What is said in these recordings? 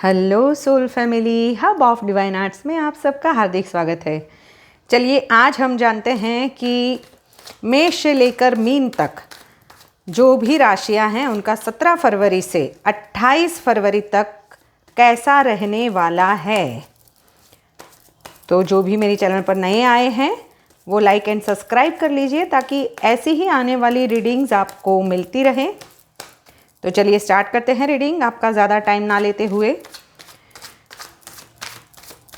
Hello soul family, hub of divine arts में आप सबका हार्दिक स्वागत है। चलिए आज हम जानते हैं कि मेष से लेकर मीन तक जो भी राशियां हैं उनका 17 फरवरी से 28 फरवरी तक कैसा रहने वाला है। तो जो भी मेरे चैनल पर नए आए हैं वो लाइक एंड सब्सक्राइब कर लीजिए ताकि ऐसी ही आने वाली रीडिंग्स आपको मिलती रहें। तो चलिए स्टार्ट करते हैं रीडिंग, आपका ज़्यादा टाइम ना लेते हुए।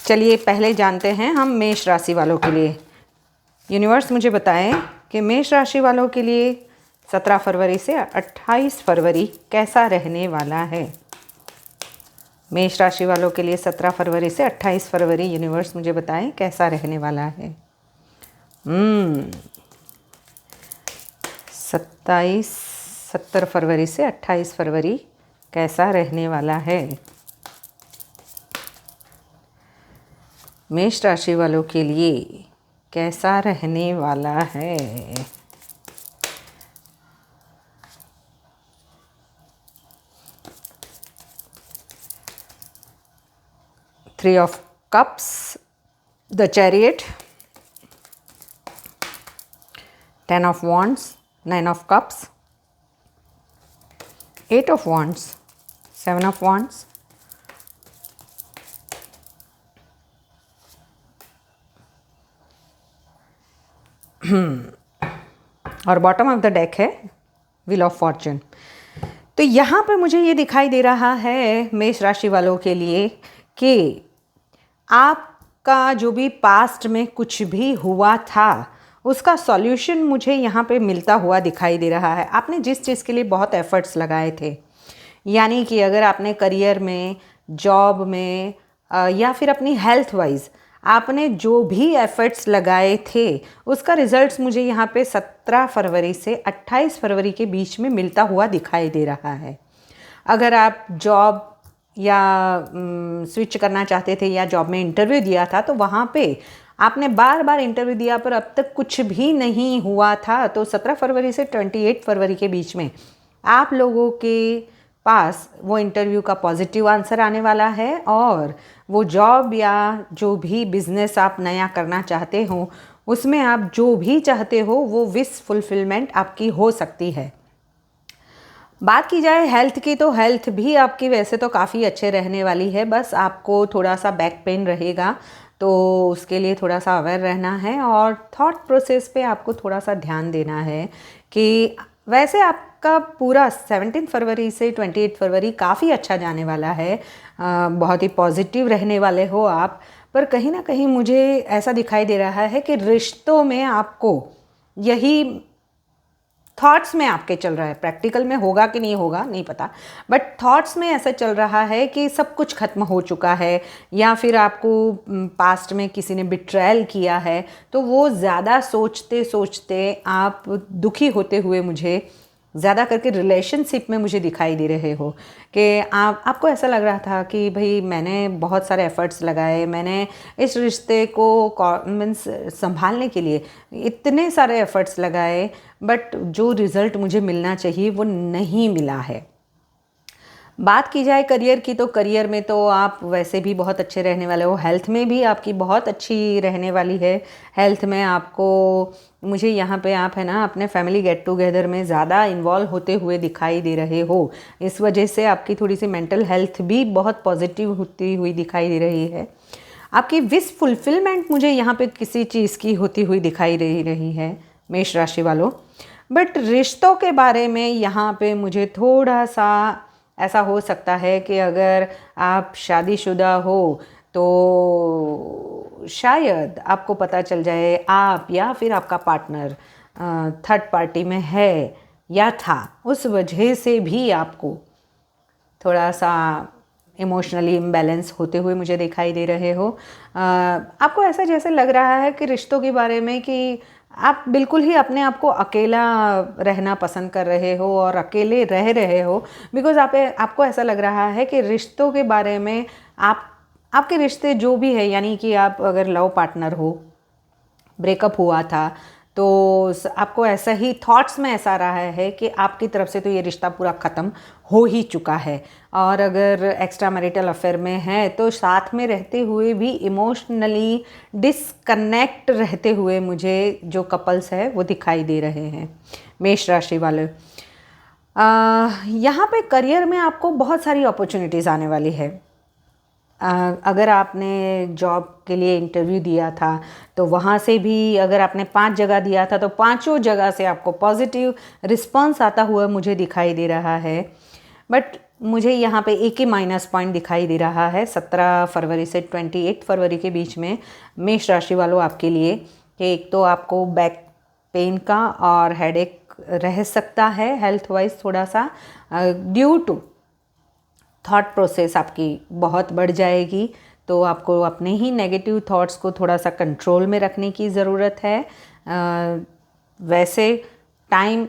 चलिए पहले जानते हैं हम मेष राशि वालों के लिए। यूनिवर्स मुझे बताएं कि मेष राशि वालों के लिए 17 फरवरी से 28 फरवरी कैसा रहने वाला है। मेष राशि वालों के लिए 17 फरवरी से 28 फरवरी यूनिवर्स मुझे बताएं कैसा रहने वाला है। 17 फरवरी से 28 फरवरी कैसा रहने वाला है मेष राशि वालों के लिए, कैसा रहने वाला है। Three of cups, the chariot, 10 of wands, 9 of cups, 8 of wands, 7 of wands, और बॉटम ऑफ द डेक है व्हील ऑफ फॉर्चून। तो यहाँ पे मुझे ये दिखाई दे रहा है मेष राशि वालों के लिए कि आपका जो भी पास्ट में कुछ भी हुआ था उसका सॉल्यूशन मुझे यहाँ पे मिलता हुआ दिखाई दे रहा है। आपने जिस चीज़ के लिए बहुत एफर्ट्स लगाए थे, यानी कि अगर आपने करियर में, जॉब में या फिर अपनी हेल्थ वाइज आपने जो भी एफर्ट्स लगाए थे उसका रिजल्ट्स मुझे यहाँ पे 17 फरवरी से 28 फरवरी के बीच में मिलता हुआ दिखाई दे रहा है। अगर आप जॉब या स्विच करना चाहते थे या जॉब में इंटरव्यू दिया था तो वहाँ पे आपने बार बार इंटरव्यू दिया पर अब तक कुछ भी नहीं हुआ था, तो 17 फरवरी से 28 फरवरी के बीच में आप लोगों के पास वो इंटरव्यू का पॉजिटिव आंसर आने वाला है और वो जॉब या जो भी बिज़नेस आप नया करना चाहते हो उसमें आप जो भी चाहते हो वो विश फुलफिलमेंट आपकी हो सकती है। बात की जाए हेल्थ की तो हेल्थ भी आपकी वैसे तो काफ़ी अच्छे रहने वाली है, बस आपको थोड़ा सा बैक पेन रहेगा तो उसके लिए थोड़ा सा अवेयर रहना है और थॉट प्रोसेस पे आपको थोड़ा सा ध्यान देना है कि वैसे आपका पूरा 17 फरवरी से 28 फरवरी काफ़ी अच्छा जाने वाला है। बहुत ही पॉजिटिव रहने वाले हो आप, पर कहीं ना कहीं मुझे ऐसा दिखाई दे रहा है कि रिश्तों में आपको यही थॉट्स में आपके चल रहा है। प्रैक्टिकल में होगा कि नहीं होगा नहीं पता, बट थॉट्स में ऐसा चल रहा है कि सब कुछ खत्म हो चुका है या फिर आपको पास्ट में किसी ने बिट्रायल किया है, तो वो ज़्यादा सोचते सोचते आप दुखी होते हुए मुझे ज़्यादा करके रिलेशनशिप में मुझे दिखाई दे रहे हो कि आपको ऐसा लग रहा था कि भाई मैंने बहुत सारे एफ़र्ट्स लगाए, मैंने इस रिश्ते को मीन्स संभालने के लिए इतने सारे एफ़र्ट्स लगाए, बट जो रिज़ल्ट मुझे मिलना चाहिए वो नहीं मिला है। बात की जाए करियर की तो करियर में तो आप वैसे भी बहुत अच्छे रहने वाले हो, हेल्थ में भी आपकी बहुत अच्छी रहने वाली है। हेल्थ में आपको मुझे यहाँ पे आप है ना अपने फैमिली गेट टुगेदर में ज़्यादा इन्वॉल्व होते हुए दिखाई दे रहे हो, इस वजह से आपकी थोड़ी सी मेंटल हेल्थ भी बहुत पॉजिटिव होती हुई दिखाई दे रही है। आपकी विश फुलफिलमेंट मुझे यहाँ पे किसी चीज़ की होती हुई दिखाई दे रही है मेष राशि वालों। बट रिश्तों के बारे में यहाँ पे मुझे थोड़ा सा ऐसा हो सकता है कि अगर आप शादीशुदा हो तो शायद आपको पता चल जाए आप या फिर आपका पार्टनर थर्ड पार्टी में है या था, उस वजह से भी आपको थोड़ा सा इमोशनली इम्बैलेंस होते हुए मुझे दिखाई दे रहे हो। आपको ऐसा जैसे लग रहा है कि रिश्तों के बारे में कि आप बिल्कुल ही अपने आप को अकेला रहना पसंद कर रहे हो और अकेले रह रहे हो, बिकॉज़ आपको ऐसा लग रहा है कि रिश्तों के बारे में आपके रिश्ते जो भी है, यानी कि आप अगर लव पार्टनर हो, ब्रेकअप हुआ था तो आपको ऐसा ही थॉट्स में ऐसा रहा है कि आपकी तरफ से तो ये रिश्ता पूरा ख़त्म हो ही चुका है। और अगर एक्स्ट्रा मैरिटल अफेयर में है तो साथ में रहते हुए भी इमोशनली डिसकनेक्ट रहते हुए मुझे जो कपल्स है वो दिखाई दे रहे हैं, मेष राशि वाले। यहाँ पे करियर में आपको बहुत सारी अपॉर्चुनिटीज़ आने वाली है। अगर आपने जॉब के लिए इंटरव्यू दिया था तो वहाँ से भी अगर आपने 5 जगह दिया था तो पांचों जगह से आपको पॉजिटिव रिस्पांस आता हुआ मुझे दिखाई दे रहा है। बट मुझे यहाँ पे एक ही माइनस पॉइंट दिखाई दे रहा है 17 फरवरी से 28 फरवरी के बीच में मेष राशि वालों आपके लिए, कि एक तो आपको बैक पेन का और हेडेक रह सकता है हेल्थ वाइज थोड़ा सा, ड्यू टू थॉट प्रोसेस आपकी बहुत बढ़ जाएगी। तो आपको अपने ही नेगेटिव थॉट्स को थोड़ा सा कंट्रोल में रखने की ज़रूरत है। वैसे टाइम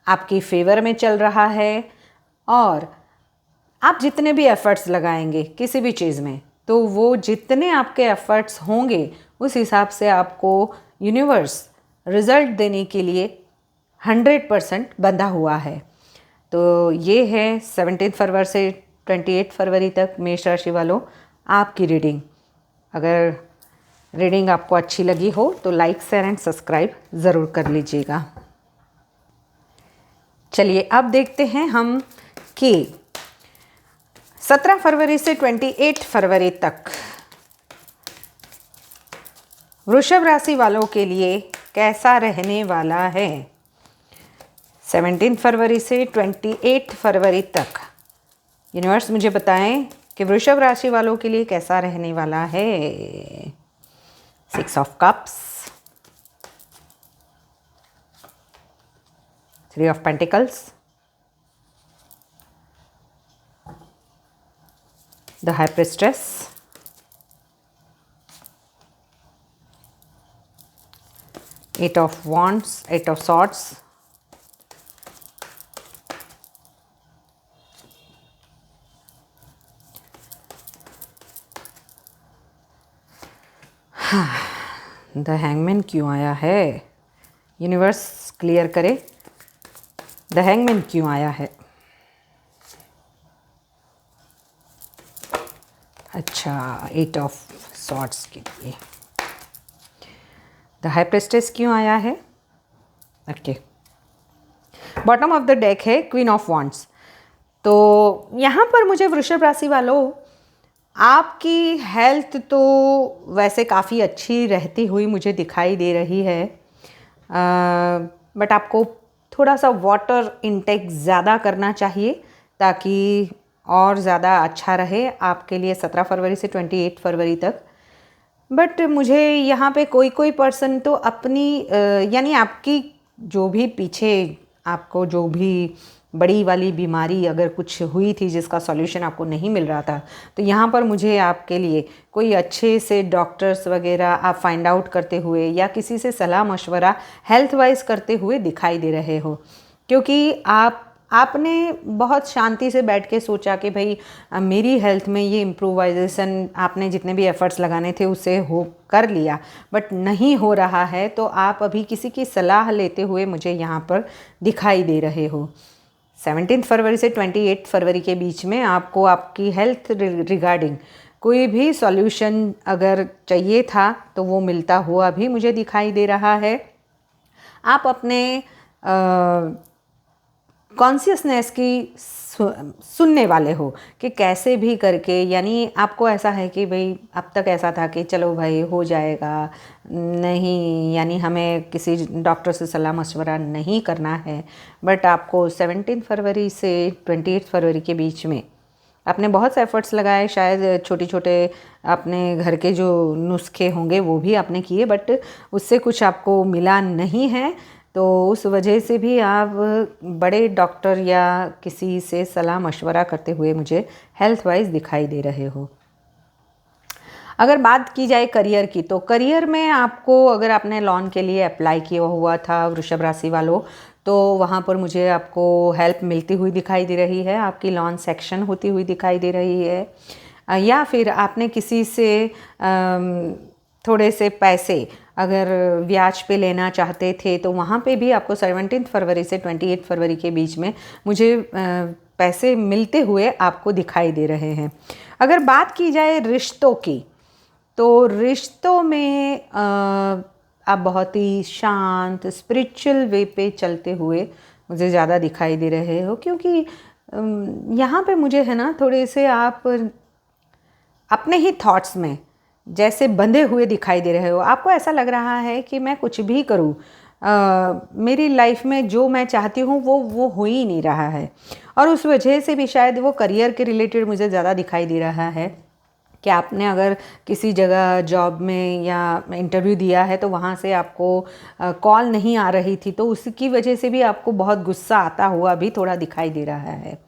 आपकी फेवर में चल रहा है और आप जितने भी एफ़र्ट्स लगाएंगे किसी भी चीज़ में तो वो जितने आपके एफ़र्ट्स होंगे उस हिसाब से आपको यूनिवर्स रिज़ल्ट देने के लिए 100% बंधा हुआ है। तो ये है 17 फरवरी से 28 फरवरी तक मेष राशि वालों आपकी रीडिंग। अगर रीडिंग आपको अच्छी लगी हो तो लाइक शेयर एंड सब्सक्राइब ज़रूर कर लीजिएगा। चलिए अब देखते हैं हम कि 17 फरवरी से 28 फरवरी तक वृषभ राशि वालों के लिए कैसा रहने वाला है। 17 फरवरी से 28 फरवरी तक यूनिवर्स मुझे बताएं कि वृषभ राशि वालों के लिए कैसा रहने वाला है। 6 of cups, 3 of pentacles, the high priestess, eight of wands, 8 of swords, the hangman क्यों आया है। यूनिवर्स क्लियर करे, द हैंगमैन क्यों आया है। अच्छा, 8 ऑफ सॉर्ड्स के लिए द हाई प्रिस्टेस क्यों आया है। Okay, bottom of the deck है क्वीन ऑफ वॉन्ड्स। तो यहाँ पर मुझे वृषभ राशि वालों आपकी हेल्थ तो वैसे काफ़ी अच्छी रहती हुई मुझे दिखाई दे रही है, बट आपको थोड़ा सा वाटर इंटेक ज़्यादा करना चाहिए ताकि और ज़्यादा अच्छा रहे आपके लिए 17 फरवरी से 28 फरवरी तक। बट मुझे यहाँ पे कोई पर्सन तो अपनी यानी आपकी जो भी पीछे आपको जो भी बड़ी वाली बीमारी अगर कुछ हुई थी जिसका सॉल्यूशन आपको नहीं मिल रहा था, तो यहाँ पर मुझे आपके लिए कोई अच्छे से डॉक्टर्स वगैरह आप फाइंड आउट करते हुए या किसी से सलाह मशवरा हेल्थ वाइज करते हुए दिखाई दे रहे हो। क्योंकि आपने बहुत शांति से बैठ के सोचा कि भाई मेरी हेल्थ में ये इम्प्रूवाइजेशन आपने जितने भी एफ़र्ट्स लगाने थे उसे हो कर लिया, बट नहीं हो रहा है तो आप अभी किसी की सलाह लेते हुए मुझे यहाँ पर दिखाई दे रहे हो। 17 फरवरी से 28 फरवरी के बीच में आपको आपकी हेल्थ रिगार्डिंग कोई भी सॉल्यूशन अगर चाहिए था तो वो मिलता हुआ भी मुझे दिखाई दे रहा है। आप अपने कॉन्शियसनेस की सुनने वाले हो कि कैसे भी करके, यानी आपको ऐसा है कि भाई अब तक ऐसा था कि चलो भाई हो जाएगा, नहीं यानी हमें किसी डॉक्टर से सलाह मशवरा नहीं करना है। बट आपको 17 फरवरी से 28 फरवरी के बीच में आपने बहुत से एफ़र्ट्स लगाए, शायद छोटे छोटे अपने घर के जो नुस्खे होंगे वो भी आपने किए, बट उससे कुछ आपको मिला नहीं है। तो उस वजह से भी आप बड़े डॉक्टर या किसी से सलाह मशवरा करते हुए मुझे हेल्थ वाइज दिखाई दे रहे हो। अगर बात की जाए करियर की, तो करियर में आपको अगर आपने लॉन के लिए अप्लाई किया हुआ था वृषभ राशि वालों, तो वहाँ पर मुझे आपको हेल्प मिलती हुई दिखाई दे रही है, आपकी लॉन सेक्शन होती हुई दिखाई दे रही है। या फिर आपने किसी से थोड़े से पैसे अगर ब्याज पे लेना चाहते थे तो वहाँ पे भी आपको 17 फरवरी से 28 फरवरी के बीच में मुझे पैसे मिलते हुए आपको दिखाई दे रहे हैं। अगर बात की जाए रिश्तों की, तो रिश्तों में आप बहुत ही शांत स्पिरिचुअल वे पे चलते हुए मुझे ज़्यादा दिखाई दे रहे हो, क्योंकि यहाँ पे मुझे है ना थोड़े से आप अपने ही थॉट्स में जैसे बंधे हुए दिखाई दे रहे हो। आपको ऐसा लग रहा है कि मैं कुछ भी करूँ, मेरी लाइफ में जो मैं चाहती हूँ वो हो ही नहीं रहा है। और उस वजह से भी शायद वो करियर के रिलेटेड मुझे ज़्यादा दिखाई दे रहा है कि आपने अगर किसी जगह जॉब में या इंटरव्यू दिया है तो वहाँ से आपको कॉल नहीं आ रही थी, तो उसकी वजह से भी आपको बहुत गुस्सा आता हुआ भी थोड़ा दिखाई दे रहा है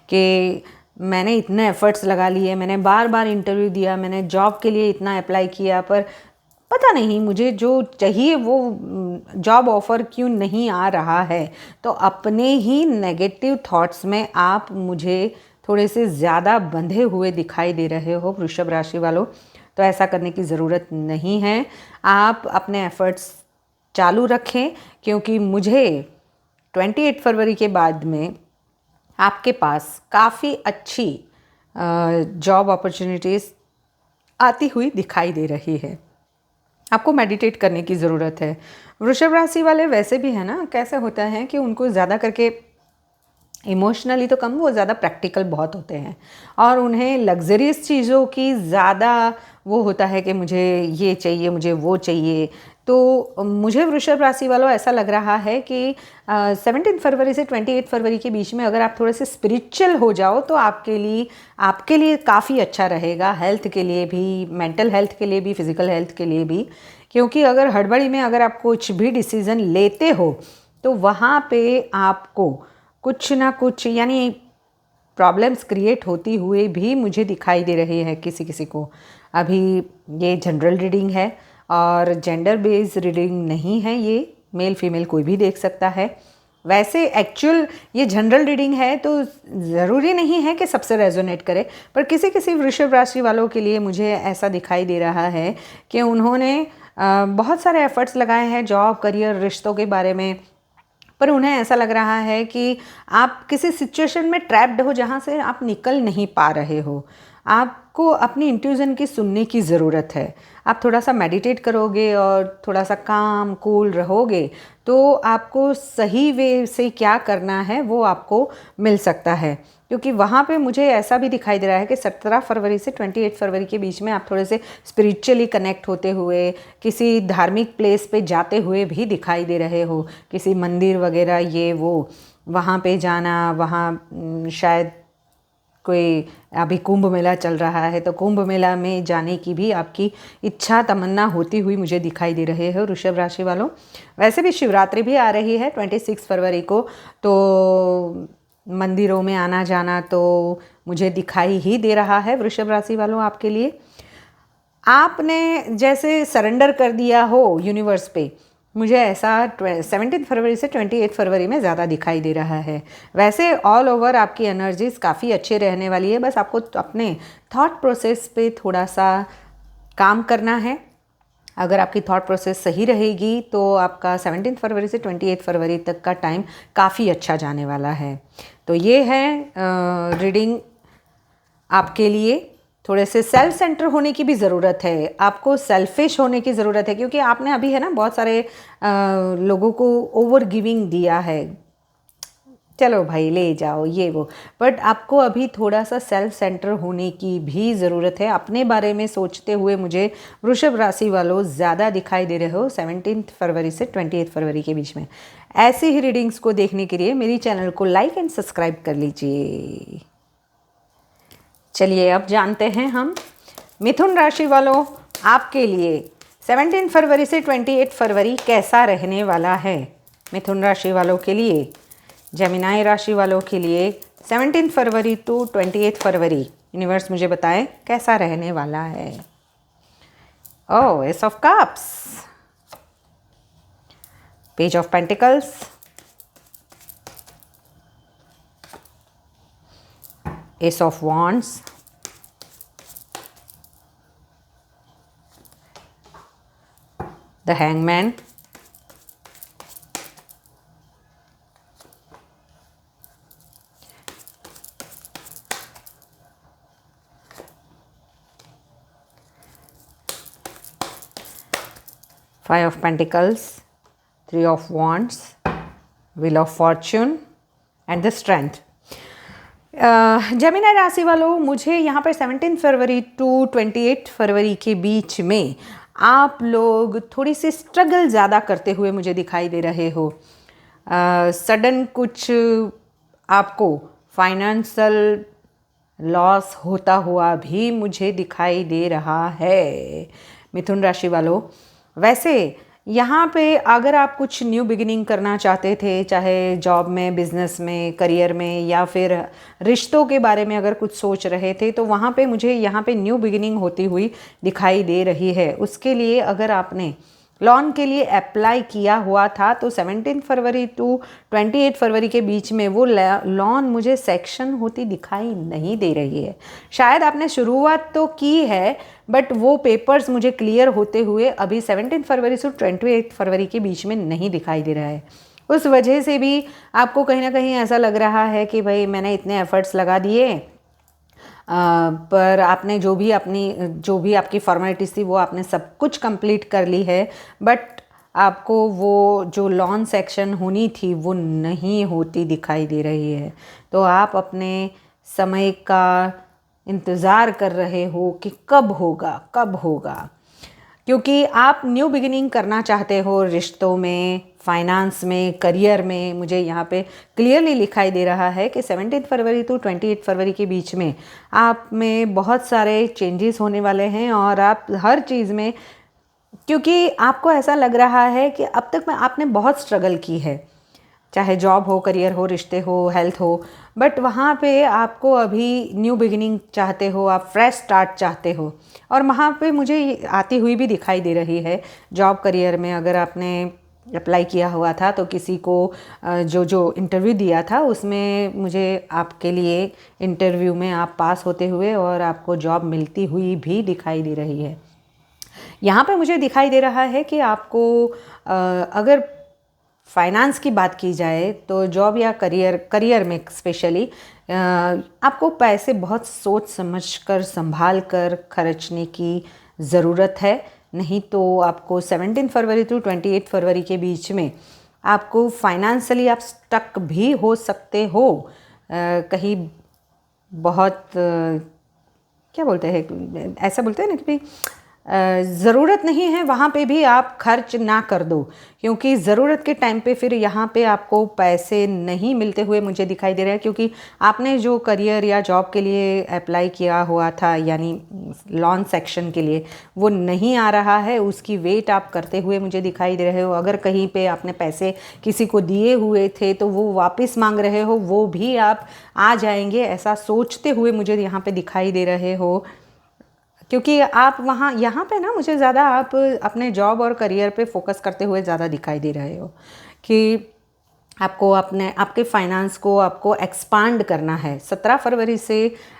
कि मैंने इतने एफ़र्ट्स लगा लिए, मैंने बार बार इंटरव्यू दिया, मैंने जॉब के लिए इतना अप्लाई किया, पर पता नहीं मुझे जो चाहिए वो जॉब ऑफ़र क्यों नहीं आ रहा है। तो अपने ही नेगेटिव थॉट्स में आप मुझे थोड़े से ज़्यादा बंधे हुए दिखाई दे रहे हो वृषभ राशि वालों। तो ऐसा करने की ज़रूरत नहीं है, आप अपने एफ़र्ट्स चालू रखें, क्योंकि मुझे 28 फरवरी के बाद में आपके पास काफ़ी अच्छी जॉब अपॉर्चुनिटीज़ आती हुई दिखाई दे रही है। आपको मेडिटेट करने की ज़रूरत है। वृषभ राशि वाले वैसे भी है ना, कैसे होता है कि उनको ज़्यादा करके इमोशनली तो कम, वो ज़्यादा प्रैक्टिकल बहुत होते हैं और उन्हें लग्जरियस चीज़ों की ज़्यादा वो होता है कि मुझे ये चाहिए, मुझे वो चाहिए। तो मुझे वृषभ राशि वालों ऐसा लग रहा है कि 17 फरवरी से 28 फरवरी के बीच में अगर आप थोड़े से स्पिरिचुअल हो जाओ तो आपके लिए काफ़ी अच्छा रहेगा, हेल्थ के लिए भी, मेंटल हेल्थ के लिए भी, फिज़िकल हेल्थ के लिए भी। क्योंकि अगर हड़बड़ी में अगर आप कुछ भी डिसीज़न लेते हो तो वहाँ पे आपको कुछ ना कुछ यानी प्रॉब्लम्स क्रिएट होती हुए भी मुझे दिखाई दे रही है किसी किसी को। अभी ये जनरल रीडिंग है और जेंडर बेस्ड रीडिंग नहीं है, ये मेल फीमेल कोई भी देख सकता है। वैसे एक्चुअल ये जनरल रीडिंग है तो ज़रूरी नहीं है कि सबसे रेजोनेट करे, पर किसी किसी वृषभ राशि वालों के लिए मुझे ऐसा दिखाई दे रहा है कि उन्होंने बहुत सारे एफर्ट्स लगाए हैं जॉब, करियर, रिश्तों के बारे में, पर उन्हें ऐसा लग रहा है कि आप किसी सिचुएशन में ट्रैप्ड हो जहाँ से आप निकल नहीं पा रहे हो। आपको अपनी इंट्यूजन की सुनने की ज़रूरत है। आप थोड़ा सा मेडिटेट करोगे और थोड़ा सा काम कूल रहोगे तो आपको सही वे से क्या करना है वो आपको मिल सकता है। क्योंकि वहाँ पे मुझे ऐसा भी दिखाई दे रहा है कि 17 फरवरी से 28 फरवरी के बीच में आप थोड़े से स्पिरिचुअली कनेक्ट होते हुए किसी धार्मिक प्लेस पे जाते हुए भी दिखाई दे रहे हो, किसी मंदिर वगैरह ये वो, वहाँ पे जाना, वहाँ शायद कोई अभी कुंभ मेला चल रहा है तो कुंभ मेला में जाने की भी आपकी इच्छा तमन्ना होती हुई मुझे दिखाई दे रहे हो वृषभ राशि वालों। वैसे भी शिवरात्रि भी आ रही है 26 फरवरी को, तो मंदिरों में आना जाना तो मुझे दिखाई ही दे रहा है वृषभ राशि वालों आपके लिए। आपने जैसे सरेंडर कर दिया हो यूनिवर्स पे, मुझे ऐसा 17 फरवरी से 28 फरवरी में ज़्यादा दिखाई दे रहा है। वैसे ऑल ओवर आपकी एनर्जीज़ काफ़ी अच्छी रहने वाली है, बस आपको अपने थॉट प्रोसेस पे थोड़ा सा काम करना है। अगर आपकी थॉट प्रोसेस सही रहेगी तो आपका 17 फरवरी से 28 फरवरी तक का टाइम काफ़ी अच्छा जाने वाला है। तो ये है रीडिंग आपके लिए। थोड़े से सेल्फ सेंटर होने की भी ज़रूरत है, आपको सेल्फिश होने की ज़रूरत है, क्योंकि आपने अभी है ना बहुत सारे लोगों को ओवर गिविंग दिया है, चलो भाई ले जाओ ये वो, बट आपको अभी थोड़ा सा सेल्फ सेंटर होने की भी ज़रूरत है। अपने बारे में सोचते हुए मुझे वृषभ राशि वालों ज़्यादा दिखाई दे रहे हो 17 फरवरी से 28 फरवरी के बीच में। ऐसी ही रीडिंग्स को देखने के लिए मेरी चैनल को लाइक एंड सब्सक्राइब कर लीजिए। चलिए अब जानते हैं हम मिथुन राशि वालों आपके लिए 17 फरवरी से 28 फरवरी कैसा रहने वाला है। मिथुन राशि वालों के लिए, जेमिनाई राशि वालों के लिए 17 फरवरी टू 28 फरवरी यूनिवर्स मुझे बताएं कैसा रहने वाला है। Oh, ace of cups, page of pentacles, ace of wands, the hangman, five of pentacles, three of wands, wheel of fortune and the strength. Gemini राशि वालों, मुझे यहाँ पर 17 फरवरी टू 28 फरवरी के बीच में आप लोग थोड़ी सी स्ट्रगल ज़्यादा करते हुए मुझे दिखाई दे रहे हो। सडन कुछ आपको फाइनेंशियल लॉस होता हुआ भी मुझे दिखाई दे रहा है मिथुन राशि वालों। वैसे यहाँ पे अगर आप कुछ न्यू बिगिनिंग करना चाहते थे, चाहे जॉब में, बिजनेस में, करियर में, या फिर रिश्तों के बारे में अगर कुछ सोच रहे थे, तो वहाँ पे मुझे यहाँ पे न्यू बिगिनिंग होती हुई दिखाई दे रही है। उसके लिए अगर आपने लोन के लिए अप्लाई किया हुआ था तो 17 फरवरी टू 28 फरवरी के बीच में वो लोन मुझे सेक्शन होती दिखाई नहीं दे रही है। शायद आपने शुरुआत तो की है, बट वो पेपर्स मुझे क्लियर होते हुए अभी 17 फरवरी से 28 फरवरी के बीच में नहीं दिखाई दे रहा है। उस वजह से भी आपको कहीं ना कहीं ऐसा लग रहा है कि भाई मैंने इतने एफर्ट्स लगा दिए, पर आपने जो भी आपकी फॉर्मेलिटीज़ थी वो आपने सब कुछ कंप्लीट कर ली है, बट आपको वो जो लोन सेक्शन होनी थी वो नहीं होती दिखाई दे रही है। तो आप अपने समय का इंतज़ार कर रहे हो कि कब होगा, क्योंकि आप न्यू बिगिनिंग करना चाहते हो रिश्तों में, फाइनेंस में, करियर में। मुझे यहाँ पे क्लियरली दिखाई दे रहा है कि 17 फरवरी टू 28 फरवरी के बीच में आप में बहुत सारे चेंजेस होने वाले हैं, और आप हर चीज़ में, क्योंकि आपको ऐसा लग रहा है कि अब तक में आपने बहुत स्ट्रगल की है, चाहे जॉब हो, करियर हो, रिश्ते हो, हेल्थ हो, बट वहाँ पे आपको अभी न्यू बिगिनिंग चाहते हो, आप फ्रेश स्टार्ट चाहते हो, और वहाँ पे मुझे आती हुई भी दिखाई दे रही है। जॉब करियर में अगर आपने अप्लाई किया हुआ था तो किसी को जो इंटरव्यू दिया था उसमें मुझे आपके लिए इंटरव्यू में आप पास होते हुए और आपको जॉब मिलती हुई भी दिखाई दे रही है। यहाँ पे मुझे दिखाई दे रहा है कि आपको अगर फाइनेंस की बात की जाए तो जॉब या करियर में स्पेशली आपको पैसे बहुत सोच समझ कर, संभाल कर खर्चने की ज़रूरत है। नहीं तो आपको 17 फरवरी टू 28 फरवरी के बीच में आपको फाइनेंशियली आप स्टक भी हो सकते हो। कहीं बहुत क्या बोलते हैं, ऐसा बोलते हैं ना कि ज़रूरत नहीं है वहाँ पे भी आप खर्च ना कर दो, क्योंकि ज़रूरत के टाइम पे फिर यहाँ पे आपको पैसे नहीं मिलते हुए मुझे दिखाई दे रहा है। क्योंकि आपने जो करियर या जॉब के लिए अप्लाई किया हुआ था, यानी लोन सेक्शन के लिए, वो नहीं आ रहा है, उसकी वेट आप करते हुए मुझे दिखाई दे रहे हो। अगर कहीं पे आपने पैसे किसी को दिए हुए थे तो वो वापस मांग रहे हो, वो भी आप आ जाएंगे, ऐसा सोचते हुए मुझे यहाँ पे दिखाई दे रहे हो। क्योंकि आप यहाँ पे ना मुझे ज़्यादा आप अपने जॉब और करियर पे फोकस करते हुए ज़्यादा दिखाई दे रहे हो कि आपको आपके फाइनेंस को आपको एक्सपांड करना है। 17 फरवरी से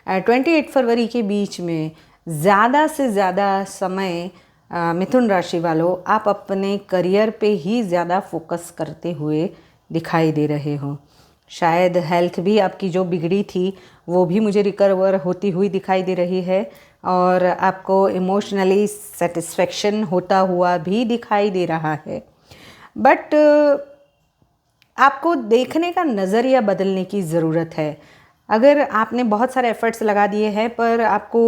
28 फरवरी के बीच में ज़्यादा से ज़्यादा समय मिथुन राशि वालों आप अपने करियर पे ही ज़्यादा फोकस करते हुए दिखाई दे रहे हो। शायद हेल्थ भी आपकी जो बिगड़ी थी वो भी मुझे रिकवर होती हुई दिखाई दे रही है, और आपको इमोशनली सेटिस्फेक्शन होता हुआ भी दिखाई दे रहा है। बट आपको देखने का नज़रिया बदलने की ज़रूरत है। अगर आपने बहुत सारे एफर्ट्स लगा दिए हैं पर आपको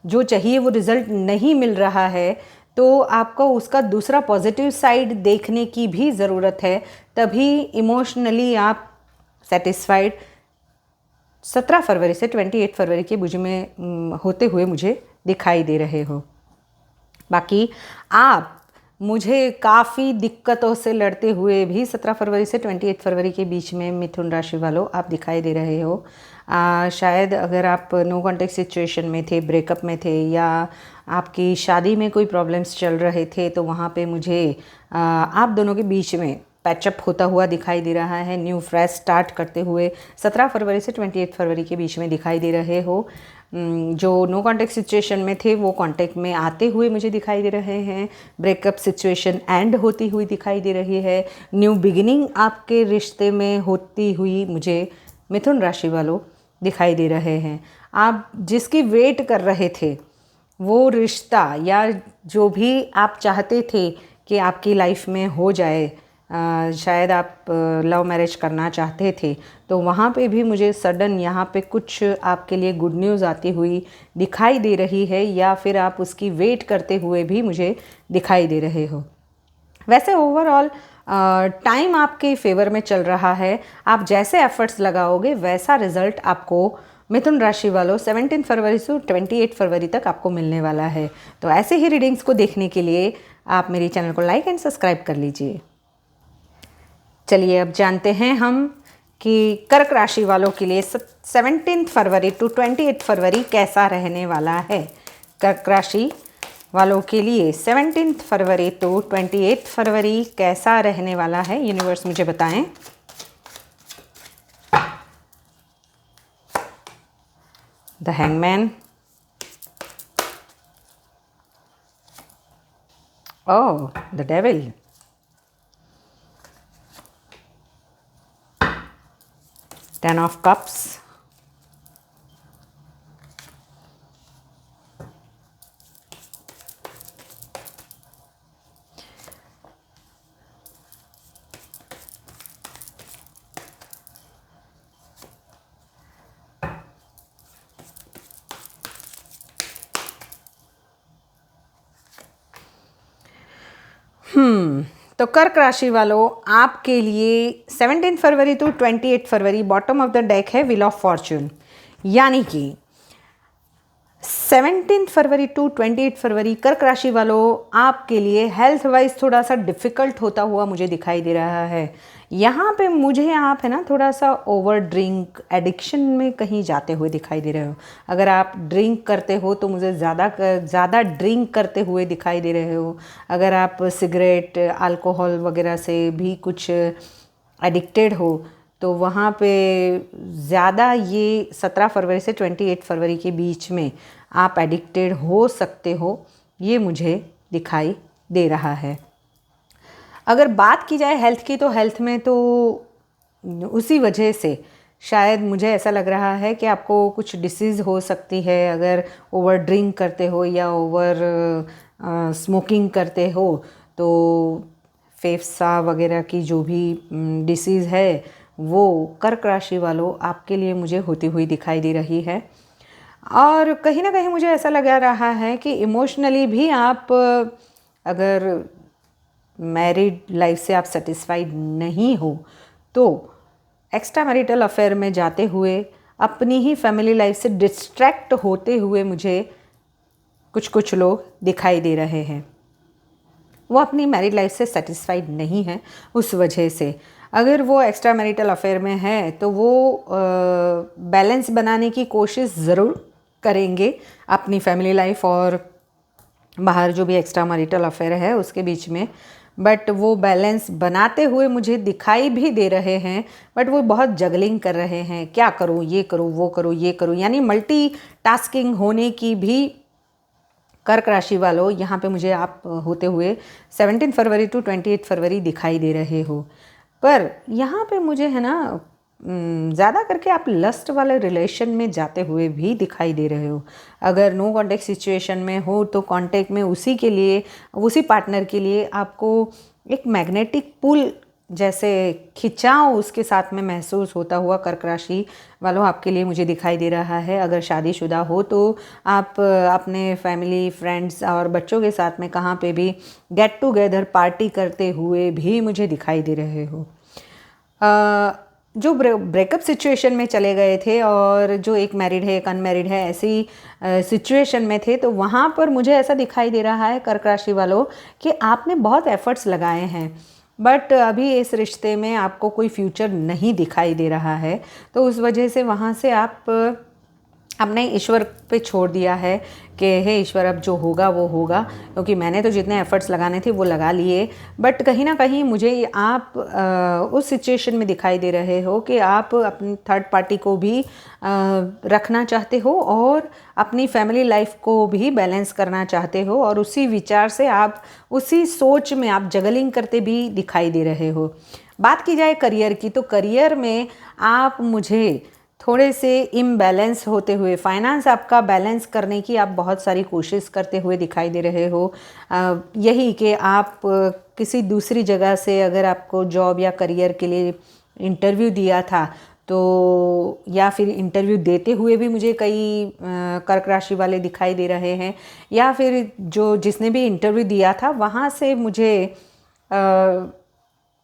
जो चाहिए वो रिज़ल्ट नहीं मिल रहा है, तो आपको उसका दूसरा पॉजिटिव साइड देखने की भी ज़रूरत है। तभी इमोशनली आप सेटिस्फाइड 17 फरवरी से 28 फरवरी के बीच में होते हुए मुझे दिखाई दे रहे हो। बाकी आप मुझे काफ़ी दिक्कतों से लड़ते हुए भी 17 फरवरी से 28 फरवरी के बीच में मिथुन राशि वालों आप दिखाई दे रहे हो। शायद अगर आप नो कॉन्टेक्ट सिचुएशन में थे, ब्रेकअप में थे, या आपकी शादी में कोई प्रॉब्लम्स चल रहे थे, तो वहाँ पे मुझे आप दोनों के बीच में पैचअप होता हुआ दिखाई दे रहा है। न्यू फ्रेश स्टार्ट करते हुए 17 फरवरी से 28 फरवरी के बीच में दिखाई दे रहे हो। जो नो कांटेक्ट सिचुएशन में थे वो कांटेक्ट में आते हुए मुझे दिखाई दे रहे हैं। ब्रेकअप सिचुएशन एंड होती हुई दिखाई दे रही है। न्यू बिगिनिंग आपके रिश्ते में होती हुई मुझे मिथुन राशि वालों दिखाई दे रहे हैं। आप जिसकी वेट कर रहे थे वो रिश्ता या जो भी आप चाहते थे कि आपकी लाइफ में हो जाए, शायद आप लव मैरिज करना चाहते थे, तो वहाँ पे भी मुझे सडन यहाँ पे कुछ आपके लिए गुड न्यूज़ आती हुई दिखाई दे रही है, या फिर आप उसकी वेट करते हुए भी मुझे दिखाई दे रहे हो। वैसे ओवरऑल टाइम आपके फेवर में चल रहा है। आप जैसे एफर्ट्स लगाओगे वैसा रिजल्ट आपको मिथुन राशि वालों 17 फरवरी से 28 फरवरी तक आपको मिलने वाला है। तो ऐसे ही रीडिंग्स को देखने के लिए आप मेरे चैनल को लाइक एंड सब्सक्राइब कर लीजिए। चलिए अब जानते हैं हम कि कर्क राशि वालों के लिए 17 फरवरी टू 28 फरवरी कैसा रहने वाला है। कर्क राशि वालों के लिए 17 फरवरी टू 28 फरवरी कैसा रहने वाला है, यूनिवर्स मुझे बताएं। The hangman, oh the devil, Ten of Cups, तो कर्क राशि वालों आपके लिए 17 फरवरी टू 28 फरवरी बॉटम ऑफ द डेक है व्हील ऑफ फॉर्च्यून, यानी कि 17 फरवरी टू 28 फरवरी कर्क राशि वालों आपके लिए हेल्थ वाइज थोड़ा सा डिफ़िकल्ट होता हुआ मुझे दिखाई दे रहा है। यहाँ पे मुझे आप है ना थोड़ा सा ओवर ड्रिंक एडिक्शन में कहीं जाते हुए दिखाई दे रहे हो। अगर आप ड्रिंक करते हो तो मुझे ज़्यादा ड्रिंक करते हुए दिखाई दे रहे हो। अगर आप सिगरेट अल्कोहल वगैरह से भी कुछ एडिक्टेड हो तो वहाँ पे ज़्यादा ये 17 फरवरी से 28 फरवरी के बीच में आप एडिक्टेड हो सकते हो, ये मुझे दिखाई दे रहा है। अगर बात की जाए हेल्थ की तो हेल्थ में तो उसी वजह से शायद मुझे ऐसा लग रहा है कि आपको कुछ डिसीज़ हो सकती है। अगर ओवर ड्रिंक करते हो या ओवर स्मोकिंग करते हो तो फेफसा वगैरह की जो भी डिसीज़ है वो कर्क राशि वालों आपके लिए मुझे होती हुई दिखाई दे रही है। और कहीं ना कहीं मुझे ऐसा लग रहा है कि इमोशनली भी आप अगर मैरिड लाइफ से आप सेटिस्फाइड नहीं हो तो एक्स्ट्रा मैरिटल अफेयर में जाते हुए अपनी ही फैमिली लाइफ से डिस्ट्रैक्ट होते हुए मुझे कुछ लोग दिखाई दे रहे हैं। वो अपनी मैरिड लाइफ से सेटिस्फाइड नहीं है, उस वजह से अगर वो एक्स्ट्रा मैरिटल अफेयर में है तो वो बैलेंस बनाने की कोशिश ज़रूर करेंगे अपनी फैमिली लाइफ और बाहर जो भी एक्स्ट्रा मैरिटल अफेयर है उसके बीच में, बट वो बैलेंस बनाते हुए मुझे दिखाई भी दे रहे हैं। बट वो बहुत जगलिंग कर रहे हैं, क्या करूँ, ये करूँ, वो करूँ, ये करूँ, यानी मल्टी टास्किंग होने की भी कर्क राशि वालों यहाँ पे मुझे आप होते हुए 17 फरवरी टू 28 फरवरी दिखाई दे रहे हो। पर यहाँ पे मुझे है ना ज़्यादा करके आप लस्ट वाले रिलेशन में जाते हुए भी दिखाई दे रहे हो। अगर नो कांटेक्ट सिचुएशन में हो तो कांटेक्ट में उसी के लिए, उसी पार्टनर के लिए आपको एक मैग्नेटिक पुल जैसे खिंचाव उसके साथ में महसूस होता हुआ कर्क राशि वालों आपके लिए मुझे दिखाई दे रहा है। अगर शादीशुदा हो तो आप अपने फैमिली फ्रेंड्स और बच्चों के साथ में कहाँ पे भी गेट टुगेदर पार्टी करते हुए भी मुझे दिखाई दे रहे हो। जो ब्रेकअप सिचुएशन में चले गए थे और जो एक मैरिड है एक अनमैरिड है ऐसी सिचुएशन में थे, तो वहाँ पर मुझे ऐसा दिखाई दे रहा है कर्क राशि वालों कि आपने बहुत एफर्ट्स लगाए हैं, बट अभी इस रिश्ते में आपको कोई फ्यूचर नहीं दिखाई दे रहा है। तो उस वजह से वहाँ से आप आपने ईश्वर पे छोड़ दिया है कि हे ईश्वर अब जो होगा वो होगा, क्योंकि मैंने तो जितने एफ़र्ट्स लगाने थे वो लगा लिए। बट कहीं ना कहीं मुझे आप उस सिचुएशन में दिखाई दे रहे हो कि आप अपनी थर्ड पार्टी को भी रखना चाहते हो और अपनी फैमिली लाइफ को भी बैलेंस करना चाहते हो, और उसी विचार से आप उसी सोच में आप जगलिंग करते भी दिखाई दे रहे हो। बात की जाए करियर की, तो करियर में आप मुझे थोड़े से इम्बैलेंस होते हुए, फाइनेंस आपका बैलेंस करने की आप बहुत सारी कोशिश करते हुए दिखाई दे रहे हो। यही कि आप किसी दूसरी जगह से अगर आपको जॉब या करियर के लिए इंटरव्यू दिया था, तो या फिर इंटरव्यू देते हुए भी मुझे कई कर्क राशि वाले दिखाई दे रहे हैं, या फिर जिसने भी इंटरव्यू दिया था वहाँ से मुझे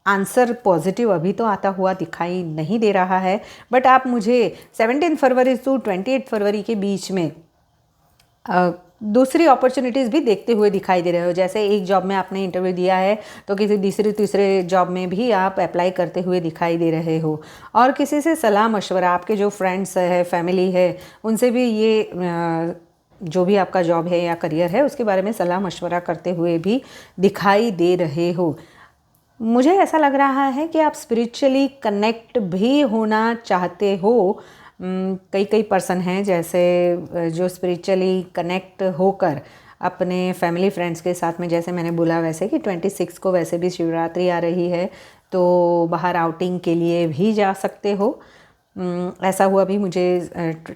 आंसर पॉजिटिव अभी तो आता हुआ दिखाई नहीं दे रहा है। बट आप मुझे 17 फरवरी टू 28 फरवरी के बीच में दूसरी अपॉर्चुनिटीज़ भी देखते हुए दिखाई दे रहे हो। जैसे एक जॉब में आपने इंटरव्यू दिया है तो किसी तीसरे जॉब में भी आप अप्लाई करते हुए दिखाई दे रहे हो, और किसी से सलाह मशवरा, आपके जो फ्रेंड्स है, फैमिली है, उनसे भी ये जो भी आपका जॉब है या करियर है उसके बारे में सलाह मशवरा करते हुए भी दिखाई दे रहे हो। मुझे ऐसा लग रहा है कि आप स्पिरिचुअली कनेक्ट भी होना चाहते हो। कई पर्सन हैं जैसे जो स्पिरिचुअली कनेक्ट होकर अपने फैमिली फ्रेंड्स के साथ में, जैसे मैंने बोला वैसे कि 26 को वैसे भी शिवरात्रि आ रही है, तो बाहर आउटिंग के लिए भी जा सकते हो। ऐसा हुआ भी मुझे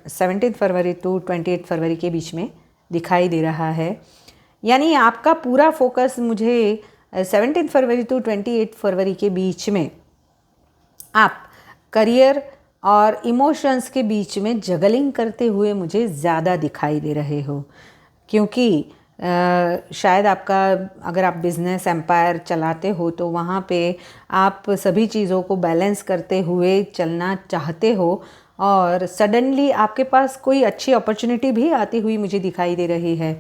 17 फरवरी टू 28 फरवरी के बीच में दिखाई दे रहा है। यानी आपका पूरा फोकस मुझे 17 फरवरी टू 28 फरवरी के बीच में आप करियर और इमोशंस के बीच में जगलिंग करते हुए मुझे ज़्यादा दिखाई दे रहे हो, क्योंकि शायद आपका, अगर आप बिजनेस एम्पायर चलाते हो तो वहाँ पे आप सभी चीज़ों को बैलेंस करते हुए चलना चाहते हो, और सडनली आपके पास कोई अच्छी अपॉर्चुनिटी भी आती हुई मुझे दिखाई दे रही है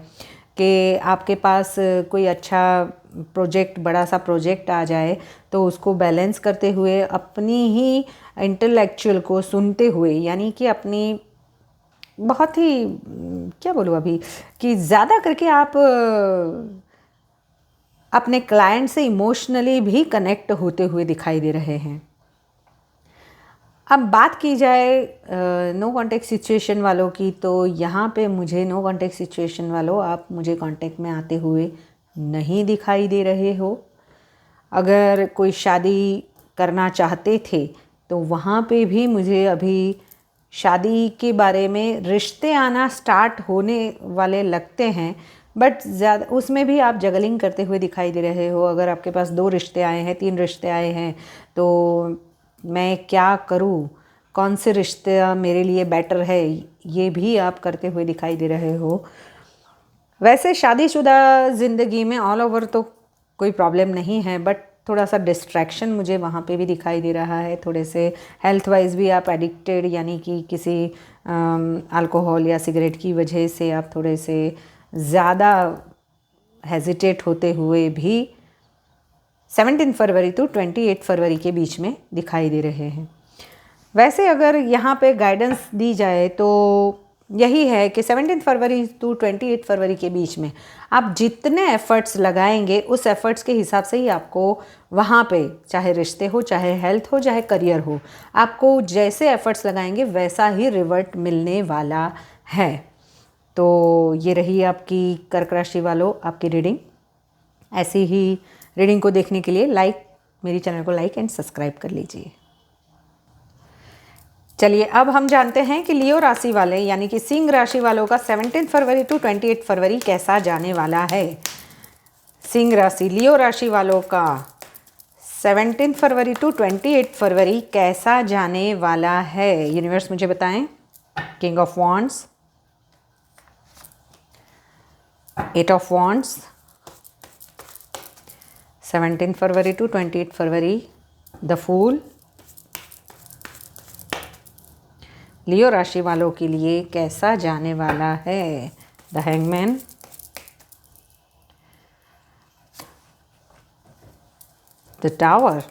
कि आपके पास कोई अच्छा प्रोजेक्ट, बड़ा सा प्रोजेक्ट आ जाए, तो उसको बैलेंस करते हुए अपनी ही इंटेलेक्चुअल को सुनते हुए, यानी कि अपनी बहुत ही क्या बोलूँ अभी, कि ज़्यादा करके आप अपने क्लाइंट से इमोशनली भी कनेक्ट होते हुए दिखाई दे रहे हैं। अब बात की जाए नो कॉन्टेक्ट सिचुएशन वालों की, तो यहाँ पे मुझे नो कॉन्टेक्ट सिचुएशन वालों आप मुझे कांटेक्ट में आते हुए नहीं दिखाई दे रहे हो। अगर कोई शादी करना चाहते थे तो वहाँ पे भी मुझे अभी शादी के बारे में रिश्ते आना स्टार्ट होने वाले लगते हैं, बट ज़्यादा उसमें भी आप जगलिंग करते हुए दिखाई दे रहे हो। अगर आपके पास 2 रिश्ते आए हैं, 3 रिश्ते आए हैं, तो मैं क्या करूँ, कौन से रिश्ता मेरे लिए बेटर है, ये भी आप करते हुए दिखाई दे रहे हो। वैसे शादीशुदा ज़िंदगी में ऑल ओवर तो कोई प्रॉब्लम नहीं है, बट थोड़ा सा डिस्ट्रैक्शन मुझे वहाँ पे भी दिखाई दे रहा है। थोड़े से हेल्थ वाइज भी आप एडिक्टेड, यानी कि किसी अल्कोहल या सिगरेट की वजह से आप थोड़े से ज़्यादा हेजिटेट होते हुए भी 17 फरवरी टू 28 फरवरी के बीच में दिखाई दे रहे हैं। वैसे अगर यहाँ पे गाइडेंस दी जाए तो यही है कि 17 फरवरी टू 28 फरवरी के बीच में आप जितने एफ़र्ट्स लगाएंगे उस एफ़र्ट्स के हिसाब से ही आपको वहाँ पे, चाहे रिश्ते हो, चाहे हेल्थ हो, चाहे करियर हो, आपको जैसे एफ़र्ट्स लगाएंगे वैसा ही रिवर्ट मिलने वाला है। तो ये रही आपकी कर्क राशि वालों आपकी रीडिंग। ऐसी ही रीडिंग को देखने के लिए मेरी चैनल को लाइक एंड सब्सक्राइब कर लीजिए। चलिए अब हम जानते हैं कि लियो राशि वाले, यानी कि सिंह राशि वालों का 17 फरवरी टू 28 फरवरी कैसा जाने वाला है। सिंह राशि, लियो राशि वालों का 17 फरवरी टू 28 फरवरी कैसा जाने वाला है, यूनिवर्स मुझे बताएं। King of wands, 8 of wands, 17 फरवरी टू 28 फरवरी द फूल। लियो राशि वालों के लिए कैसा जाने वाला है, the hangman, the tower,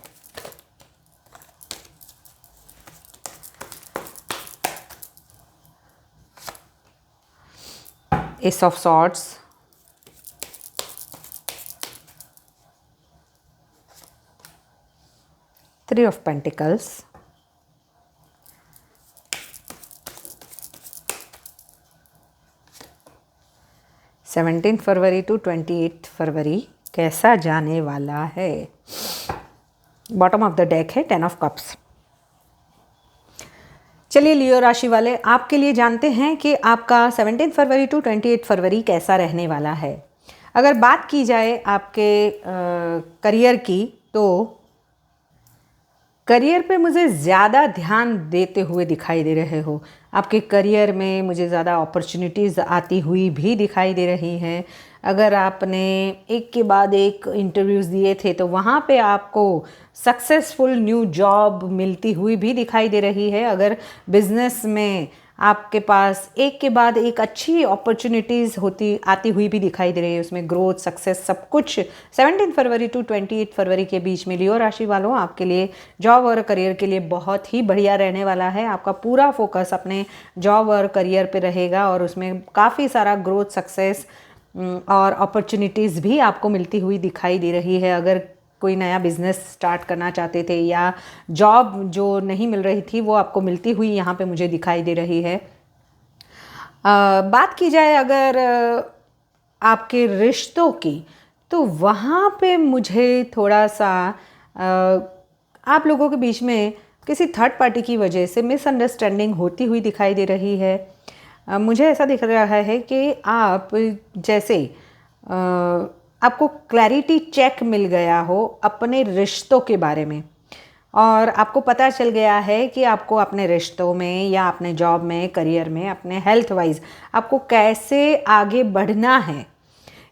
ace of swords, three of pentacles, seventeen फरवरी टू 28 फरवरी कैसा जाने वाला है। बॉटम ऑफ द डेक है टेन ऑफ कप्स। चलिए लियो राशि वाले, आपके लिए जानते हैं कि आपका 17 फरवरी टू 28 फरवरी कैसा रहने वाला है। अगर बात की जाए आपके करियर की, तो करियर पे मुझे ज़्यादा ध्यान देते हुए दिखाई दे रहे हो। आपके करियर में मुझे ज़्यादा अपॉर्चुनिटीज़ आती हुई भी दिखाई दे रही हैं। अगर आपने एक के बाद एक इंटरव्यूज़ दिए थे तो वहाँ पे आपको सक्सेसफुल न्यू जॉब मिलती हुई भी दिखाई दे रही है। अगर बिज़नेस में आपके पास एक के बाद एक अच्छी अपॉर्चुनिटीज़ आती हुई भी दिखाई दे रही है, उसमें ग्रोथ, सक्सेस सब कुछ 17 फरवरी टू 28 फरवरी के बीच में लियो राशि वालों आपके लिए जॉब और करियर के लिए बहुत ही बढ़िया रहने वाला है। आपका पूरा फोकस अपने जॉब और करियर पे रहेगा और उसमें काफ़ी सारा ग्रोथ, सक्सेस और अपॉर्चुनिटीज़ भी आपको मिलती हुई दिखाई दे रही है। अगर कोई नया बिज़नेस स्टार्ट करना चाहते थे या जॉब जो नहीं मिल रही थी वो आपको मिलती हुई यहाँ पे मुझे दिखाई दे रही है। बात की जाए अगर आपके रिश्तों की, तो वहाँ पे मुझे थोड़ा सा आप लोगों के बीच में किसी थर्ड पार्टी की वजह से मिसअंडरस्टैंडिंग होती हुई दिखाई दे रही है। मुझे ऐसा दिख रहा है कि आप जैसे आपको क्लैरिटी चेक मिल गया हो अपने रिश्तों के बारे में, और आपको पता चल गया है कि आपको अपने रिश्तों में या अपने जॉब में, करियर में, अपने हेल्थ वाइज आपको कैसे आगे बढ़ना है।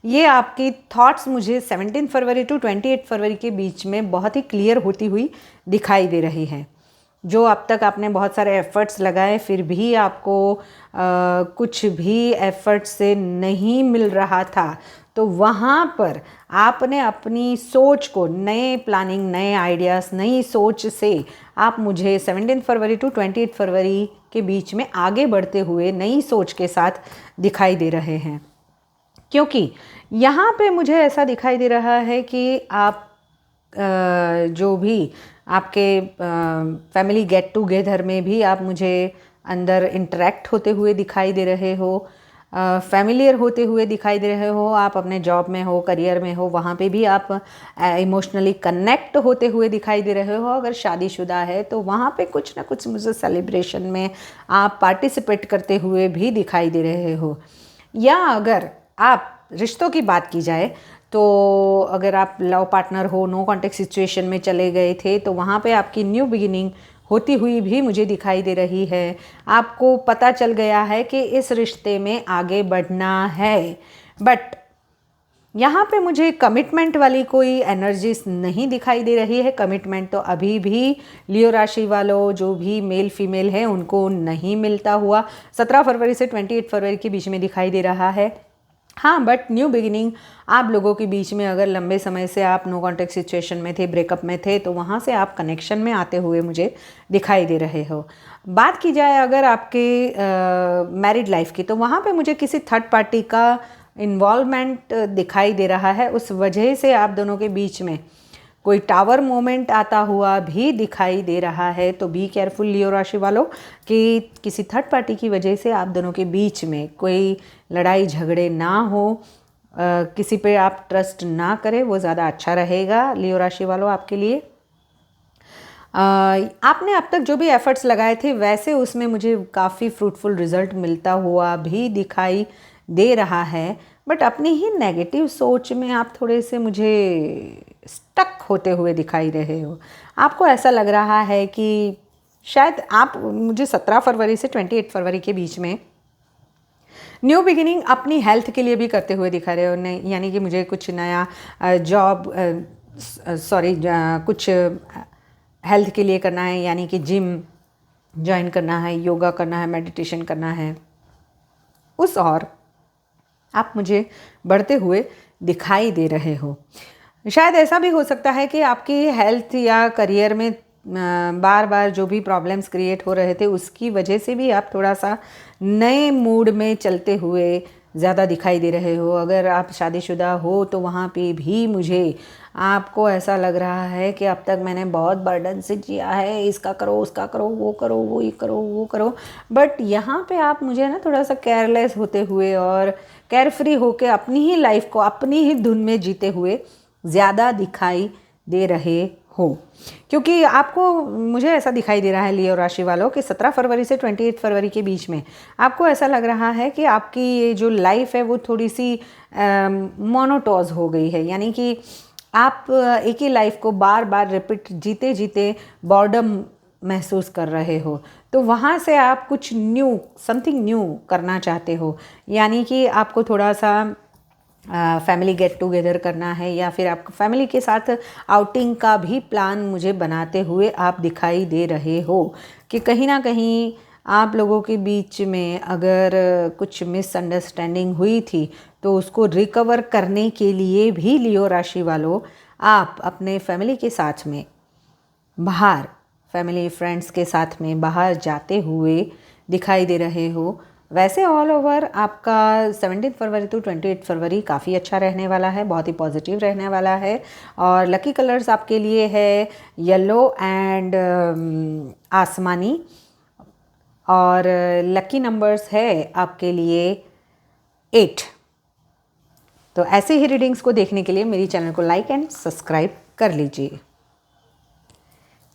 ये आपकी थॉट्स मुझे 17 फरवरी टू 28 फरवरी के बीच में बहुत ही क्लियर होती हुई दिखाई दे रही है। जो अब तक आपने बहुत सारे एफ़र्ट्स लगाए फिर भी आपको कुछ भी एफ़र्ट से नहीं मिल रहा था, तो वहाँ पर आपने अपनी सोच को, नए प्लानिंग, नए आइडियाज़, नई सोच से आप मुझे 17 फरवरी टू 28 फरवरी के बीच में आगे बढ़ते हुए नई सोच के साथ दिखाई दे रहे हैं। क्योंकि यहाँ पे मुझे ऐसा दिखाई दे रहा है कि आप जो भी आपके फैमिली गेट टुगेदर में भी आप मुझे अंदर इंटरेक्ट होते हुए दिखाई दे रहे हो, फैमिलियर होते हुए दिखाई दे रहे हो। आप अपने जॉब में हो, करियर में हो, वहाँ पे भी आप इमोशनली कनेक्ट होते हुए दिखाई दे रहे हो। अगर शादीशुदा है तो वहाँ पे कुछ ना कुछ मुझे सेलिब्रेशन में आप पार्टिसिपेट करते हुए भी दिखाई दे रहे हो। या अगर आप रिश्तों की बात की जाए तो अगर आप लव पार्टनर हो, नो कॉन्टेक्ट सिचुएशन में चले गए थे, तो वहाँ पे आपकी न्यू बिगिनिंग होती हुई भी मुझे दिखाई दे रही है। आपको पता चल गया है कि इस रिश्ते में आगे बढ़ना है, बट यहाँ पे मुझे कमिटमेंट वाली कोई एनर्जीज नहीं दिखाई दे रही है। कमिटमेंट तो अभी भी लियो राशि वालों जो भी मेल फीमेल है उनको नहीं मिलता हुआ 17 फरवरी से 28 फरवरी के बीच में दिखाई दे रहा है। हाँ, बट न्यू बिगिनिंग आप लोगों के बीच में, अगर लंबे समय से आप नो कॉन्टेक्ट सिचुएशन में थे, ब्रेकअप में थे, तो वहाँ से आप कनेक्शन में आते हुए मुझे दिखाई दे रहे हो। बात की जाए अगर आपके मैरिड लाइफ की, तो वहाँ पे मुझे किसी थर्ड पार्टी का इन्वॉल्वमेंट दिखाई दे रहा है। उस वजह से आप दोनों के बीच में कोई टावर मोमेंट आता हुआ भी दिखाई दे रहा है। तो बी केयरफुल लियो राशि वालों कि किसी थर्ड पार्टी की वजह से आप दोनों के बीच में कोई लड़ाई झगड़े ना हो, किसी पे आप ट्रस्ट ना करें, वो ज़्यादा अच्छा रहेगा लियो राशि वालों आपके लिए। आपने अब तक जो भी एफ़र्ट्स लगाए थे वैसे उसमें मुझे काफ़ी फ्रूटफुल रिज़ल्ट मिलता हुआ भी दिखाई दे रहा है, बट अपनी ही नेगेटिव सोच में आप थोड़े से मुझे स्टक होते हुए दिखाई रहे हो। आपको ऐसा लग रहा है कि शायद आप मुझे 17 फरवरी से 28 फरवरी के बीच में न्यू बिगिनिंग अपनी हेल्थ के लिए भी करते हुए दिखा रहे हो। यानी कि मुझे कुछ नया कुछ हेल्थ के लिए करना है, यानी कि जिम ज्वाइन करना है, योगा करना है, मेडिटेशन करना है, उस और आप मुझे बढ़ते हुए दिखाई दे रहे हो। शायद ऐसा भी हो सकता है कि आपकी हेल्थ या करियर में बार बार जो भी प्रॉब्लम्स क्रिएट हो रहे थे उसकी वजह से भी आप थोड़ा सा नए मूड में चलते हुए ज़्यादा दिखाई दे रहे हो। अगर आप शादीशुदा हो तो वहाँ पे भी मुझे आपको ऐसा लग रहा है कि अब तक मैंने बहुत बर्डन से जिया है, इसका करो, उसका करो, वो करो, वो ये करो, वो करो। बट यहाँ पे आप मुझे ना थोड़ा सा केयरलेस होते हुए और केयर फ्री होके अपनी ही लाइफ को अपनी ही धुन में जीते हुए ज़्यादा दिखाई दे रहे हो। क्योंकि आपको, मुझे ऐसा दिखाई दे रहा है लियो राशि वालों कि 17 फरवरी से 28 फरवरी के बीच में आपको ऐसा लग रहा है कि आपकी ये जो लाइफ है वो थोड़ी सी मोनोटोज हो गई है। यानी कि आप एक ही लाइफ को बार बार रिपीट जीते जीते बॉर्डम महसूस कर रहे हो। तो वहाँ से आप कुछ न्यू, समथिंग न्यू करना चाहते हो। यानी कि आपको थोड़ा सा फैमिली गेट टुगेदर करना है, या फिर आप फैमिली के साथ आउटिंग का भी प्लान मुझे बनाते हुए आप दिखाई दे रहे हो कि कहीं ना कहीं आप लोगों के बीच में अगर कुछ मिसअंडरस्टैंडिंग हुई थी तो उसको रिकवर करने के लिए भी लियो राशि वालों आप अपने फैमिली के साथ में बाहर, फैमिली फ्रेंड्स के साथ में बाहर जाते हुए दिखाई दे रहे हो। वैसे ऑल ओवर आपका 17 फरवरी टू 28 फरवरी काफ़ी अच्छा रहने वाला है, बहुत ही पॉजिटिव रहने वाला है। और लकी कलर्स आपके लिए है येलो एंड आसमानी, और लकी नंबर्स है आपके लिए 8। तो ऐसे ही रीडिंग्स को देखने के लिए मेरी चैनल को लाइक एंड सब्सक्राइब कर लीजिए।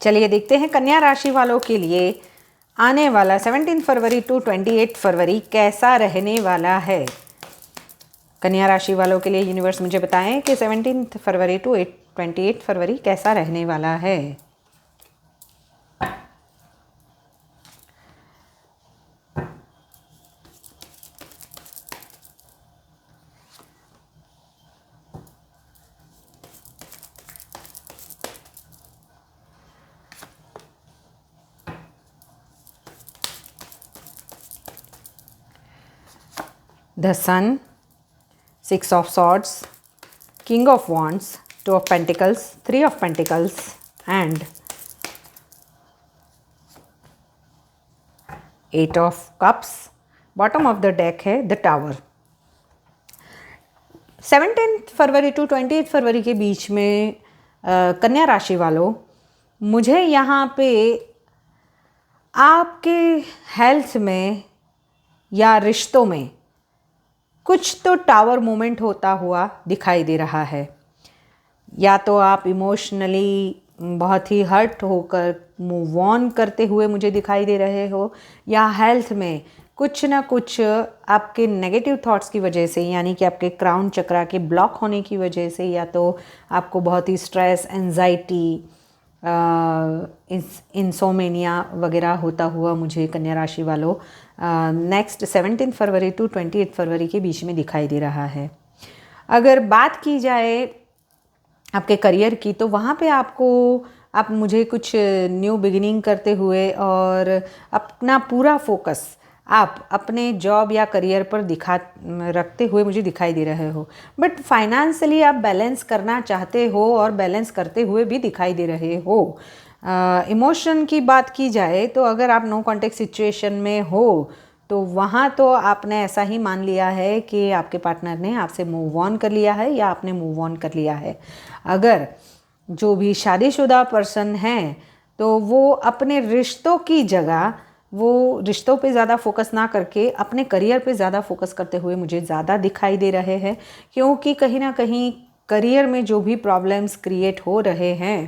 चलिए देखते हैं कन्या राशि वालों के लिए आने वाला 17 फरवरी टू 28 फरवरी कैसा रहने वाला है। कन्या राशि वालों के लिए यूनिवर्स मुझे बताएं कि 17 फरवरी टू 28 फरवरी कैसा रहने वाला है। The Sun, Six of Swords, King of Wands, Two of Pentacles, Three of Pentacles and Eight of Cups। Bottom of the deck है द टावर। 17 फरवरी टू 28 फरवरी के बीच में कन्या राशि वालों, मुझे यहाँ पे आपके हेल्थ में या रिश्तों में कुछ तो टावर मोमेंट होता हुआ दिखाई दे रहा है। या तो आप इमोशनली बहुत ही हर्ट होकर मूव ऑन करते हुए मुझे दिखाई दे रहे हो, या हेल्थ में कुछ ना कुछ आपके नेगेटिव थॉट्स की वजह से, यानी कि आपके क्राउन चक्रा के ब्लॉक होने की वजह से, या तो आपको बहुत ही स्ट्रेस, एंजाइटी, इंसोमेनिया वगैरह होता हुआ मुझे कन्या राशि वालों नेक्स्ट 17 फरवरी टू 28 फरवरी के बीच में दिखाई दे रहा है। अगर बात की जाए आपके करियर की, तो वहाँ पे आप मुझे कुछ न्यू बिगिनिंग करते हुए और अपना पूरा फोकस आप अपने जॉब या करियर पर रखते हुए मुझे दिखाई दे रहे हो। बट फाइनेंशियली आप बैलेंस करना चाहते हो और बैलेंस करते हुए भी दिखाई दे रहे हो। इमोशन की बात की जाए तो अगर आप नो कॉन्टेक्ट सिचुएशन में हो तो वहाँ तो आपने ऐसा ही मान लिया है कि आपके पार्टनर ने आपसे मूव ऑन कर लिया है या आपने मूव ऑन कर लिया है। अगर जो भी शादीशुदा पर्सन हैं तो वो अपने रिश्तों की जगह वो रिश्तों पे ज़्यादा फोकस ना करके अपने करियर पे ज़्यादा फोकस करते हुए मुझे ज़्यादा दिखाई दे रहे हैं। क्योंकि कहीं ना कहीं करियर में जो भी प्रॉब्लम्स क्रिएट हो रहे हैं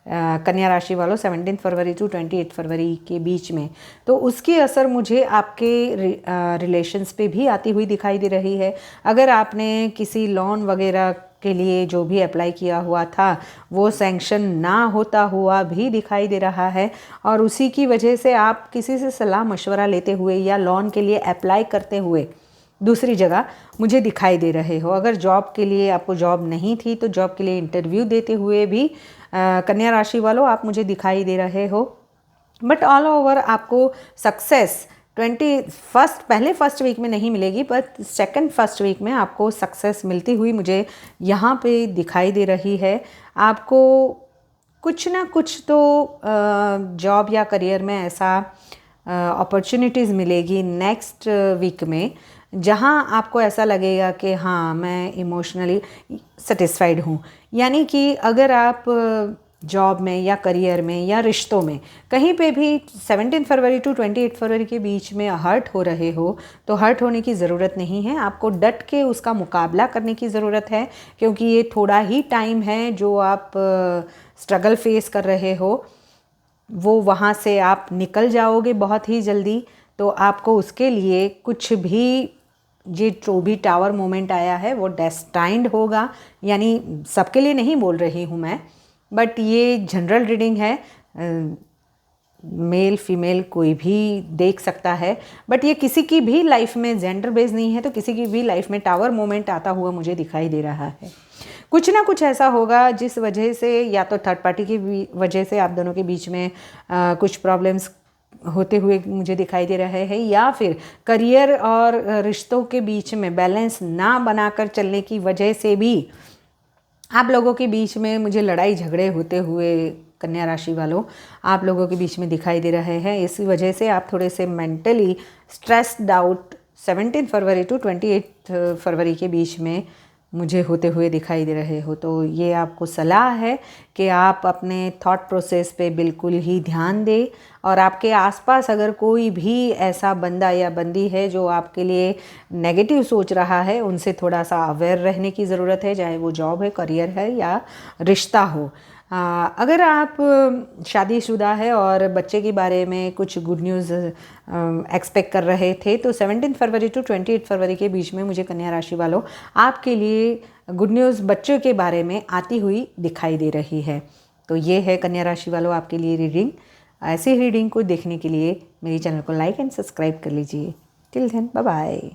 कन्या राशि वालों 17 फरवरी टू 28 फरवरी के बीच में, तो उसकी असर मुझे आपके रिलेशंस पे भी आती हुई दिखाई दे रही है। अगर आपने किसी लोन वगैरह के लिए जो भी अप्लाई किया हुआ था वो सैंक्शन ना होता हुआ भी दिखाई दे रहा है, और उसी की वजह से आप किसी से सलाह मशवरा लेते हुए या लोन के लिए अप्लाई करते हुए दूसरी जगह मुझे दिखाई दे रहे हो। अगर जॉब के लिए आपको जॉब नहीं थी तो जॉब के लिए इंटरव्यू देते हुए भी कन्या राशि वालों आप मुझे दिखाई दे रहे हो। बट ऑल ओवर आपको सक्सेस पहले फर्स्ट वीक में नहीं मिलेगी, बट सेकंड फर्स्ट वीक में आपको सक्सेस मिलती हुई मुझे यहाँ पे दिखाई दे रही है। आपको कुछ ना कुछ तो जॉब या करियर में ऐसा अपॉर्चुनिटीज़ मिलेगी नेक्स्ट वीक में जहाँ आपको ऐसा लगेगा कि हाँ मैं इमोशनली सेटिस्फाइड हूँ। यानी कि अगर आप जॉब में या करियर में या रिश्तों में कहीं पे भी 17 फरवरी टू 28 फरवरी के बीच में हर्ट हो रहे हो तो हर्ट होने की ज़रूरत नहीं है। आपको डट के उसका मुकाबला करने की ज़रूरत है, क्योंकि ये थोड़ा ही टाइम है जो आप स्ट्रगल फेस कर रहे हो, वो वहाँ से आप निकल जाओगे बहुत ही जल्दी। तो आपको उसके लिए कुछ भी ये जो भी टावर मोमेंट आया है वो डेस्टाइंड होगा। यानी सबके लिए नहीं बोल रही हूँ मैं, बट ये जनरल रीडिंग है, मेल फीमेल कोई भी देख सकता है। बट ये किसी की भी लाइफ में जेंडर बेस नहीं है, तो किसी की भी लाइफ में टावर मोमेंट आता हुआ मुझे दिखाई दे रहा है। कुछ ना कुछ ऐसा होगा जिस वजह से, या तो थर्ड पार्टी की वजह से आप दोनों के बीच में कुछ प्रॉब्लम्स होते हुए मुझे दिखाई दे रहे हैं, या फिर करियर और रिश्तों के बीच में बैलेंस ना बनाकर चलने की वजह से भी आप लोगों के बीच में मुझे लड़ाई झगड़े होते हुए, कन्या राशि वालों, आप लोगों के बीच में दिखाई दे रहे हैं। इसी वजह से आप थोड़े से मेंटली स्ट्रेस्ड आउट 17 फरवरी टू 28 फरवरी के बीच में मुझे होते हुए दिखाई दे रहे हो। तो ये आपको सलाह है कि आप अपने थॉट प्रोसेस पे बिल्कुल ही ध्यान दें, और आपके आसपास अगर कोई भी ऐसा बंदा या बंदी है जो आपके लिए नेगेटिव सोच रहा है, उनसे थोड़ा सा अवेयर रहने की ज़रूरत है, चाहे वो जॉब है, करियर है या रिश्ता हो। अगर आप शादीशुदा है और बच्चे के बारे में कुछ गुड न्यूज़ एक्सपेक्ट कर रहे थे, तो 17 फरवरी टू 28 फरवरी के बीच में मुझे कन्या राशि वालों आपके लिए गुड न्यूज़ बच्चों के बारे में आती हुई दिखाई दे रही है। तो ये है कन्या राशि वालों आपके लिए रीडिंग। ऐसी रीडिंग को देखने के लिए मेरे चैनल को लाइक एंड सब्सक्राइब कर लीजिए। Till then bye bye.